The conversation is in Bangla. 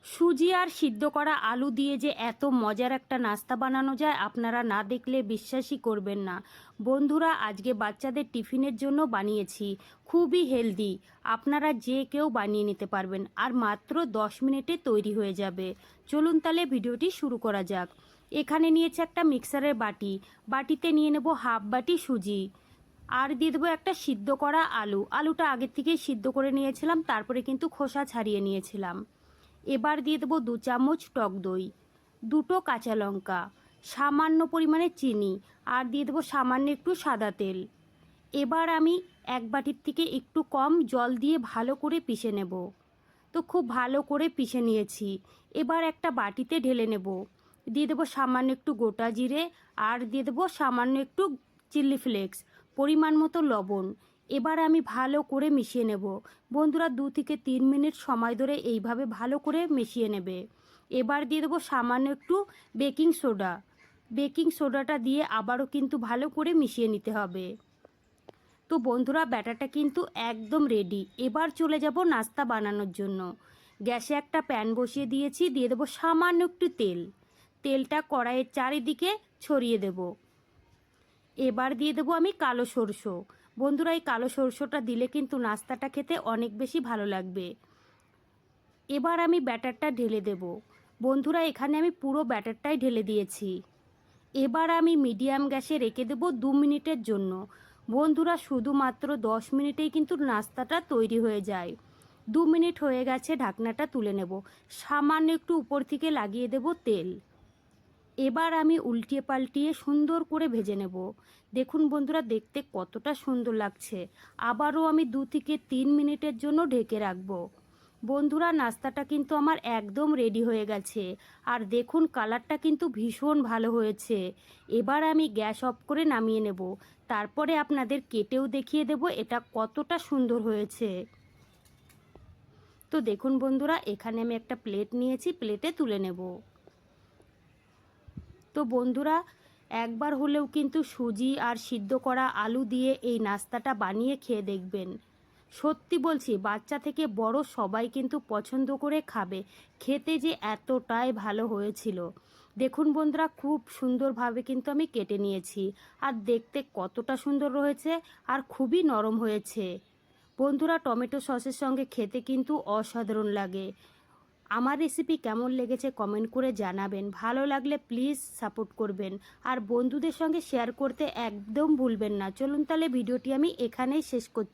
সুজি আর সিদ্ধ করা আলু দিয়ে যে এত মজার একটা নাস্তা বানানো যায় আপনারা না দেখলে বিশ্বাসই করবেন না। বন্ধুরা, আজকে বাচ্চাদের টিফিনের জন্য বানিয়েছি। খুবই হেলদি, আপনারা যে কেউ বানিয়ে নিতে পারবেন আর মাত্র 10 মিনিটে তৈরি হয়ে যাবে। চলুন তাহলে ভিডিওটি শুরু করা যাক। এখানে নিয়েছি একটা মিক্সারের বাটিতে নিয়ে নেব হাফ বাটি সুজি, আর দিয়ে দেবো একটা সিদ্ধ করা আলুটা আগের থেকেই সিদ্ধ করে নিয়েছিলাম, তারপরে কিন্তু খোসা ছাড়িয়ে নিয়েছিলাম। এবার দিয়ে দেবো 2 চামচ টক দই, 2 কাঁচা লঙ্কা, সামান্য পরিমাণে চিনি, আর দিয়ে দেবো সামান্য একটু সাদা তেল। এবার আমি এক বাটির থেকে একটু কম জল দিয়ে ভালো করে পিষে নেব। তো খুব ভালো করে পিষে নিয়েছি। এবার একটা বাটিতে ঢেলে নেব। দিয়ে দেবো সামান্য একটু গোটা জিরে, আর দিয়ে দেবো সামান্য একটু চিলি ফ্লেক্স, পরিমাণ মতো লবণ। এবার আমি ভালো করে মিশিয়ে নেব। বন্ধুরা, 2 থেকে 3 মিনিট সময় ধরে এইভাবে ভালো করে মিশিয়ে নেবে। এবার দিয়ে দেবো সামান্য একটু বেকিং সোডাটা দিয়ে আবারও কিন্তু ভালো করে মিশিয়ে নিতে হবে। তো বন্ধুরা, ব্যাটারটা কিন্তু একদম রেডি। এবার চলে যাব নাস্তা বানানোর জন্য। গ্যাসে একটা প্যান বসিয়ে দিয়েছি, দিয়ে দেবো সামান্য একটু তেলটা কড়াইয়ের চারিদিকে ছড়িয়ে দেব। এবার দিয়ে দেবো আমি কালো সরষে। বন্ধুরা, এই কালো সরষেটা দিলে কিন্তু নাস্তাটা খেতে অনেক বেশি ভালো লাগবে। এবার আমি ব্যাটারটা ঢেলে দেব। বন্ধুরা, এখানে আমি পুরো ব্যাটারটাই ঢেলে দিয়েছি। এবার আমি মিডিয়াম গ্যাসে রেখে দেবো 2 মিনিটের জন্য। বন্ধুরা, শুধুমাত্র 10 মিনিটেই কিন্তু নাস্তাটা তৈরি হয়ে যায়। 2 মিনিট হয়ে গেছে, ঢাকনাটা তুলে নেব। সামান্য একটু উপর থেকে লাগিয়ে দেব তেল। এবার আমি উল্টিয়ে পাল্টিয়ে সুন্দর করে ভেজে নেব। দেখুন বন্ধুরা, দেখতে কতটা সুন্দর লাগছে। আবারও আমি 2 থেকে 3 মিনিটের জন্য ঢেকে রাখবো। বন্ধুরা, নাস্তাটা কিন্তু আমার একদম রেডি হয়ে গেছে। আর দেখুন, কালারটা কিন্তু ভীষণ ভালো হয়েছে। এবার আমি গ্যাস অফ করে নামিয়ে নেব। তারপরে আপনাদের কেটেও দেখিয়ে দেব এটা কতটা সুন্দর হয়েছে। তো দেখুন বন্ধুরা, এখানে আমি একটা প্লেট নিয়েছি, প্লেটে তুলে নেব। তো বন্ধুরা, একবার হলেও কিন্তু সুজি আর সিদ্ধ করা আলু দিয়ে এই নাস্তাটা বানিয়ে খেয়ে দেখবেন। সত্যি বলছি, বাচ্চা থেকে বড় সবাই কিন্তু পছন্দ করে খাবে। খেতে যে এতটাই ভালো হয়েছিল। দেখুন বন্ধুরা, খুব সুন্দরভাবে কিন্তু আমি কেটে নিয়েছি। আর দেখতে কতটা সুন্দর রয়েছে, আর খুবই নরম হয়েছে। বন্ধুরা, টমেটো সসের সঙ্গে খেতে কিন্তু অসাধারণ লাগে। আমার রেসিপি কেমন লেগেছে কমেন্ট করে জানাবেন। ভালো লাগলে প্লিজ সাপোর্ট করবেন, আর বন্ধুদের সঙ্গে শেয়ার করতে একদম ভুলবেন না। চলুন তাহলে ভিডিওটি আমি এখানেই শেষ করছি।